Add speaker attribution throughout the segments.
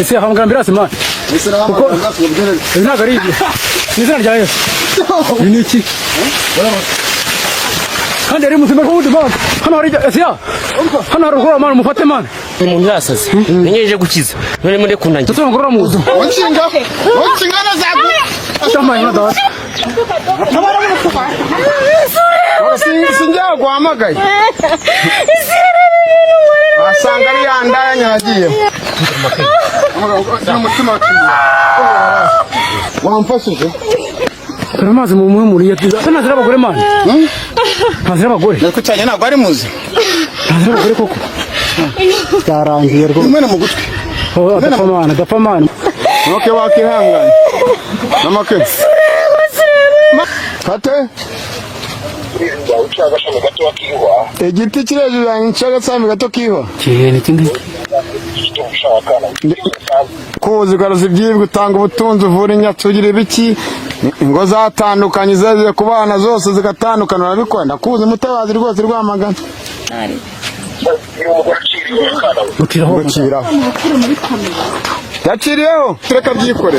Speaker 1: ese ahamagara ambirasi man
Speaker 2: ese nahamagara ambirasi ubwene
Speaker 1: ntago ari izina rya Yesu ni iki kandi ari muzima kubundi man hano hari ese hano hari uko man mufate man
Speaker 3: umuntu yasaze nyenyeje gukiza none muri kunangira
Speaker 1: tuzongorora muzo
Speaker 2: wacingana zagu
Speaker 1: atamaye nada
Speaker 2: sinjya guhamagaye asanga ari yandaya nyagiye umutima wakiye wamfashije
Speaker 1: karamaze mu muhumuriye tanazira abagore man ntazira abagore
Speaker 2: natwe cyane ntabwo ari muzi
Speaker 1: ntazira abagore koko cyarangiye rwo
Speaker 2: umwe mu gutwi
Speaker 1: dapamana
Speaker 2: okay wakihangana namake kate igiti kirejuru yancaga sami gato kiho
Speaker 1: cyene kindi
Speaker 2: kuzi garuzi byibwe utanga ubutunzi uvura inyatsugira ibiki ingo zatandukanye zaje kubana zose zigatandukana urabikunda kuzi mutabazi rwose rwamagana
Speaker 1: gukiraho
Speaker 2: yaciriyeho tureka byikore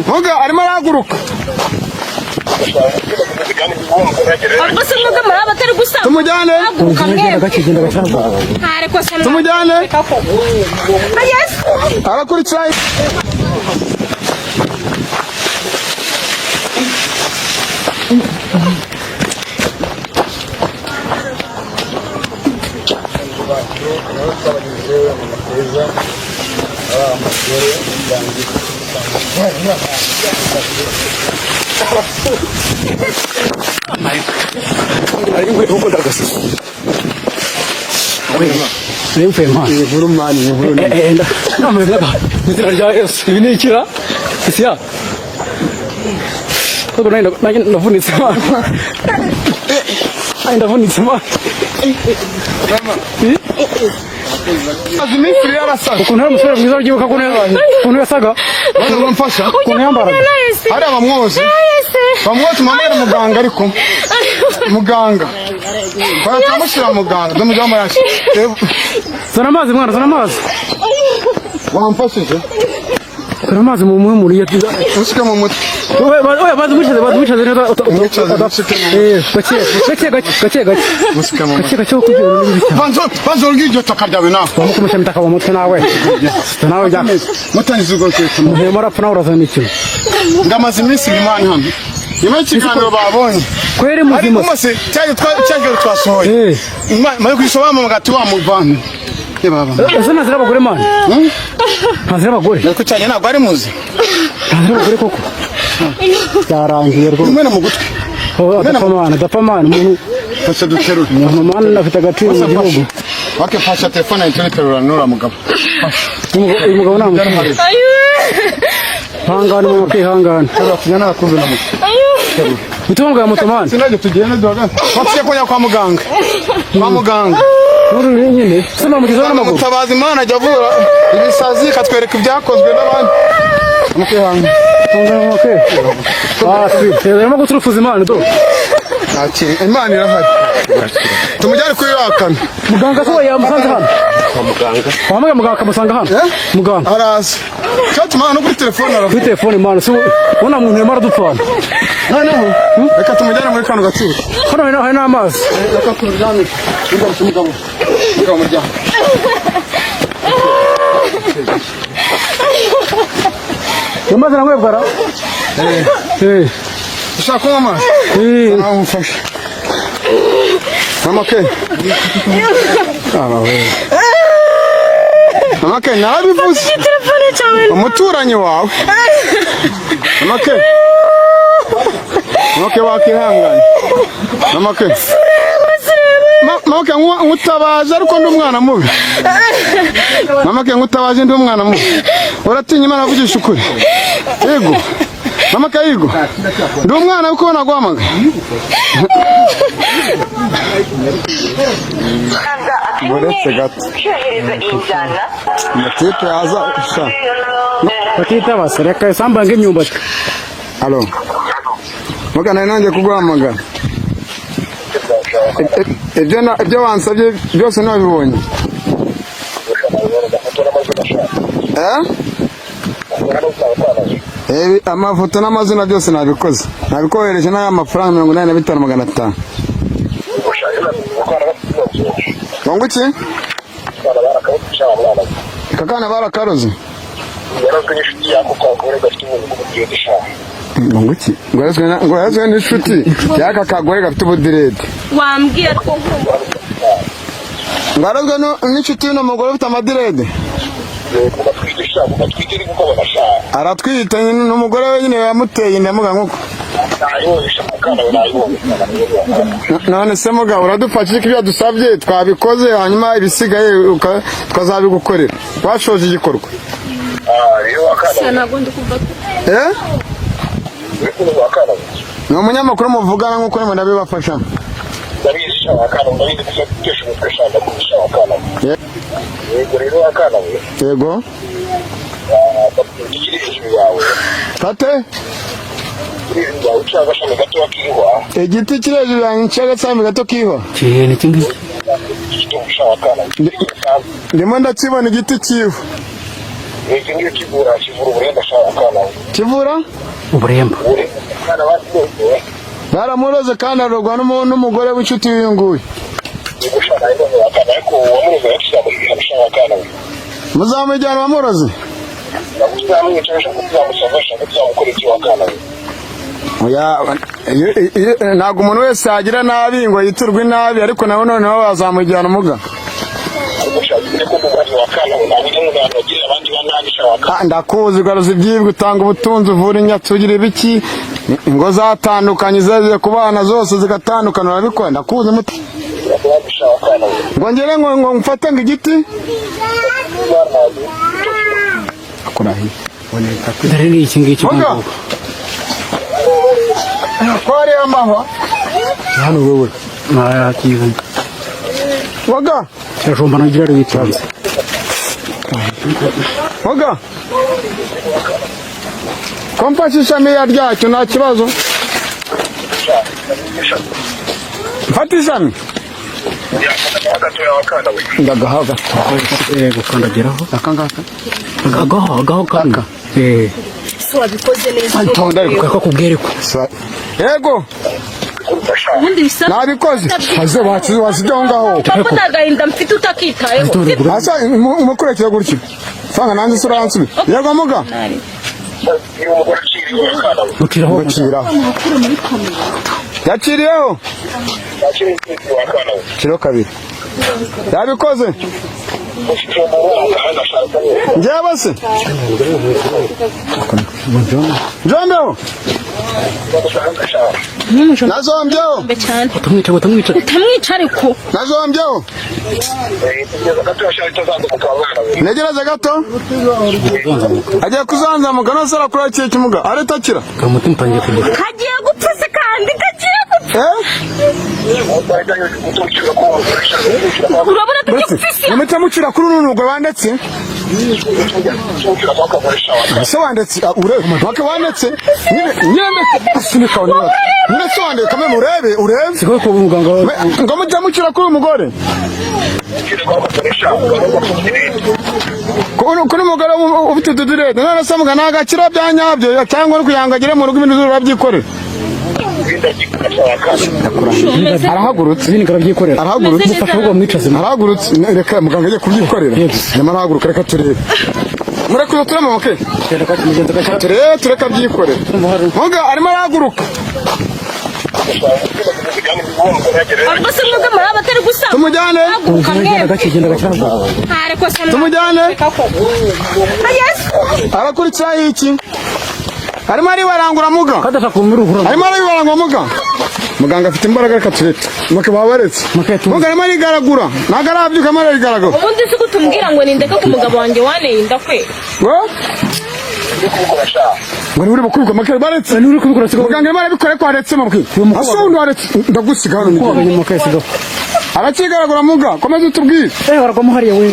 Speaker 2: vuga arimo araguruka tumujyane tumujyane arakurikira
Speaker 1: Ni mfema.
Speaker 2: Ni burumani, ni burumani.
Speaker 1: Namwega. Nizira rya Yesu. Ibi ni ikira. Isiya. Kuko navunitse mana. Ndavunitse mana.
Speaker 2: Azimifiri yarasa.
Speaker 1: Ukuntu ari umusore mwiza ugibuka kuntu yasaga.
Speaker 2: Bamfasha.
Speaker 1: Kuntu yambaraga.
Speaker 2: Ari abamwozi. Bamwozi mamere muganga ariko. Muganga. Baramushyira muganga. Ndamujyamo yashi.
Speaker 1: Zana amazi mwana, zana amazi.
Speaker 2: Wamfashije.
Speaker 1: Zana amazi mu muhumuriye.
Speaker 2: Usike mu mutwe.
Speaker 1: Oya bazimucaze neza. Gake.
Speaker 2: Usike mu mutwe.
Speaker 1: Gake kugira n'ibiki.
Speaker 2: Banzo ngiryo takadawe nawe.
Speaker 1: Bamukumusha mitaka mu mutwe nawe. Nawe jya.
Speaker 2: Mutangiza ugo kwese.
Speaker 1: Muhema rapfa urazana iki?
Speaker 2: Ngamaze iminsi imana hano. Nyuma y'ikiganiro babonye.
Speaker 1: Kwere muzima.
Speaker 2: Ariko mose cyagero twasohoye. Mayo kwishoba mu gati wa muvana.
Speaker 1: Ese nazira abagore man. Nazira abagore.
Speaker 2: Natwe cyane ntabwo ari muzi.
Speaker 1: Nazira abagore koko. Cyarangiye rwo.
Speaker 2: Umwe mu gutwi.
Speaker 1: Dapamana umuntu
Speaker 2: fasha duterura.
Speaker 1: Umuntu afite agaciro mu gihugu.
Speaker 2: Wake fasha telefone y'iterura nura mugabo.
Speaker 1: Uyu mugabo namutse. Hangana mu kwihangana.
Speaker 2: Tunyana nakumve na muto.
Speaker 1: Mutungo ya mutomani.
Speaker 2: Sinaje tugenda doga. Wapfiye kujya kwa muganga. Kwa muganga.
Speaker 1: Nuru nyine. Sina mugizo n'amaguru.
Speaker 2: Mutabazi Imana ajya avura ibisazi katwereka ibyakozwe n'abandi. Mukihanga.
Speaker 1: Tungana make. Rero guturufuza Imana do.
Speaker 2: Ati Imana irahari. Tumujyane kuri yakana.
Speaker 1: Muganga so yamusanze hano.
Speaker 3: Muganga.
Speaker 1: Muganga kamusanga hano. Muganga.
Speaker 2: Araza. Cyatu mana kuri telefone ara.
Speaker 1: Kuri telefone Imana so ubona umuntu yamara dupfana.
Speaker 2: Noneho reka tumujyane muri kano gatsuru.
Speaker 1: Hano hari n'amazi.
Speaker 2: Reka tujyane. Ndumva umugabo. Mugabo mujyane.
Speaker 1: Yamaze namwebwara.
Speaker 2: Ushaka kunywa amazi? Namufasha. Mama Ken. Mama Ken, narabivuze.
Speaker 4: Telefone cyawe.
Speaker 2: Umuturanyi wawe. Mama Ken. Mama Ken wakihangana. Mama Ken. Mama Ken ngutabaje ariko ndi umwana mubi. Mama Ken ngutabaje ndi umwana mubi. Uratinya Imana avugisha ukuri. Yego. Mama Kayigo. Ndi umwana uko nagwamaga. Muretse gato. Matipe aza sha.
Speaker 1: Batita basareka samba ng'imyumbati.
Speaker 2: Alo. Mugana nanjye kugwamaga. Ibyo wansabye byose nabibonye. Amafoto n'amazina byose nabikoze. Nabikohereje n'aya mafaranga 85,500. Ngo iki? Kakana barakaroze. Ngo iki? Ngo yazwe n'inshuti yaka kagore gafite ubudirede.
Speaker 4: Wambwiye ko
Speaker 2: Ngarazwe n'inshuti n'umugore ufite amadirede. Aratwita n'umugore we nyine yamuteye ndamuga nkuko. None se muga uradufashije ibyo dusabye twabikoze hanyuma ibisigaye twazabigukorera. Washoje igikorwa. Ni umunyamakuru muvugana nkuko nimwe ndabibafasha. Yego. Tate? Igiti kiri hejuru yanjye cy'agashami gato kihwa.
Speaker 1: Ni kingi.
Speaker 2: Ndimo ndakibona igiti kihwa. Kivura?
Speaker 1: Uburemba.
Speaker 2: Baramuroze kandi arogwa n'umugore w'inshuti y'uyunguye. Muzamujyana bamuroze? Ntabwo umuntu wese yagira nabi ngo yiturwe nabi ariko nabo noneho bazamujyana umuga. Ndakuzi garuzi ibyibwe utanga ubutunzi uvura inyatsi ugira ibiki ingo zatandukanye zaje kubana zose zigatandukana urabikora ndakuzi muti ngo ngere ngo mfate ngo igiti akurahi boneka
Speaker 1: dare ni iki ngiki
Speaker 2: ngo kwari amahwa
Speaker 1: hano wewe kiza
Speaker 2: waga
Speaker 1: cyashomba nagira bitanze
Speaker 2: waga kompashisha meya ryacyo nta kibazo mfatishami ndagahaga
Speaker 1: gukandagiraho
Speaker 2: akangaka
Speaker 1: agaho kanga
Speaker 4: so wabikoze neza
Speaker 2: antonda
Speaker 1: ariko kubwereko
Speaker 2: yego
Speaker 4: ubundi bisa
Speaker 2: nabikoze haze wasijya ngaho
Speaker 4: kuko ndagahinda mfite utakitayeho
Speaker 2: asa umukurekera gutyo fanga nanze suransubi yego muga
Speaker 1: mukiraho
Speaker 2: yakiriyeho kiro kabiri yabikoze njyewe se njombeho nazombyeho
Speaker 4: utamwica ariko
Speaker 2: nazombyeho negereze gato agiye kuzanzamuka nose arakura ikihe kimuga areta akira
Speaker 1: kamutima utangiye kugura
Speaker 4: kagiye gupfa se kandi kagiye gupfa urabona tugipfise
Speaker 2: nimute mucira kuri urunugo bandetse ese wandetse ureke wandetse nyine asunika nyine se wandetse kamwe urebe
Speaker 1: siko ko umuganga
Speaker 2: ngo mujya mucira kuri umugore kuri umugore ufite utudirede none se mugana agakira bya nyabyo cyangwa no kuyangagire mu rugo ibintu urabyikorera arahagurutse
Speaker 1: ibintu karabyikorera
Speaker 2: arahagurutse
Speaker 1: mufasha ahubwo mwicaze
Speaker 2: arahagurutse reka muganga agiye kubyikorera nyuma arahaguruka reka turebe murekuye turema muke tureka byikorera muga arimo arahaguruka
Speaker 4: ariko se mwebwe muri abatari gusaba
Speaker 2: tumujyane tumujyane arakurikiraho iki arimo aribarangura muga arimo aribarangura muga muganga afite imbaraga reka turete muke babaretse muga arimo arigaragura ntabwo arabyuka arimo arigaragura
Speaker 4: ubundi si kutumbwira ngo nindeke ku mugabo wanjye waneye inda kwe
Speaker 2: ngo uri bukubikwa makere baretse
Speaker 1: uri kubikora sigo
Speaker 2: muganga arimo arabikora ko aretse mabwi asundi waretse ndagusiga hano
Speaker 1: ni
Speaker 2: arakigaragura muga komeza utubwire
Speaker 1: baragwamo hariya we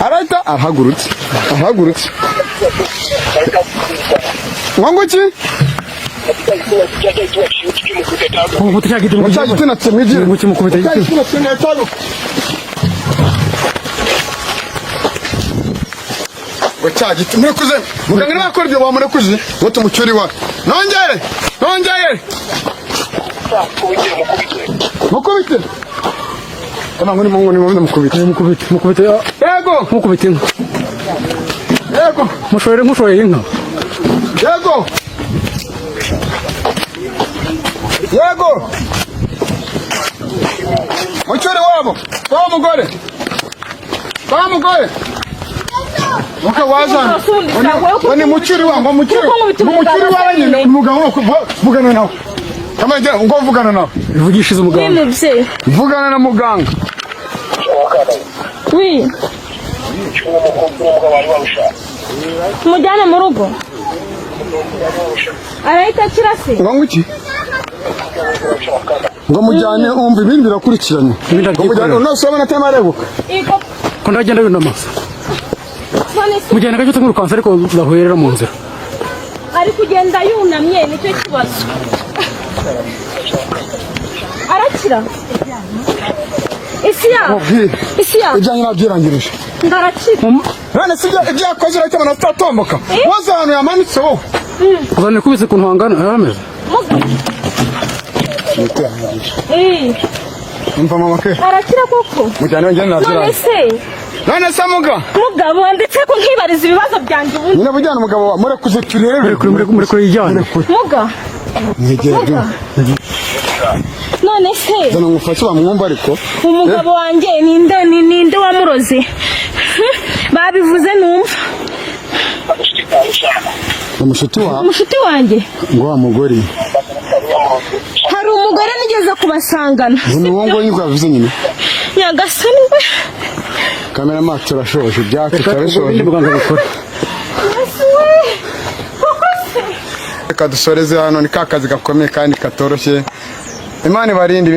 Speaker 2: arahita arahagurutse wanguki cyagiti murekuze muganga nakora ibyo bamurekuze ngo tumucyuri wa nongere mukubite kama ngoni mukubite yego
Speaker 1: mukubite inka
Speaker 2: yego
Speaker 1: mushoye inka
Speaker 2: yego mucyuri wabo kwa mugore Muka wazana wani mucyuri wangu mucyuri wabanye umugabo vugana nawe kama ngira ngo vugana nawe
Speaker 1: bivugishize umuganga
Speaker 2: vugana na muganga
Speaker 4: wi mujyane mu rugo arahita kirase
Speaker 2: ngo iki ngo mujyane umva ibindi birakurikiranye unasobana temarebuka
Speaker 1: ko ndagenda binamaza mujyana gace tangura kansa ariko bahwerera mu nzira
Speaker 4: ari kugenda yunamye nicyo kibazo arakira isi ya
Speaker 2: ijyanye nabyirangirije
Speaker 4: ndarakira
Speaker 2: none sibyo ibyo yakoze urahita abona tutatomboka waza ahantu yamanitse wowe
Speaker 1: uzane kubise ku ntwangana yarameze
Speaker 2: umva mama ke
Speaker 4: arakira koko
Speaker 2: mujyane njye nabyirangirije none se
Speaker 4: mugabo ndetse ko nkibariza ibibazo byanjye ubu
Speaker 2: nyine bujyana umugabo wa murekuze turebe
Speaker 1: murekure yijyane
Speaker 4: muga
Speaker 2: mwegere
Speaker 4: none se
Speaker 2: zana ngufashe bamwumva ariko
Speaker 4: umugabo wanjye ninde wamuroze babivuze numva umushuti wanjye
Speaker 2: ngo wa mugore
Speaker 4: hari umugore nigeze kubasangana
Speaker 2: ni wowe ngo nyiko yavuze nyine
Speaker 4: nyagasani we
Speaker 2: kamera mato turashoje byaka turashoje
Speaker 1: muganga bikora
Speaker 2: reka dusoreze hano ni kakazi gakomeye kandi katoroshye Imana ibarinde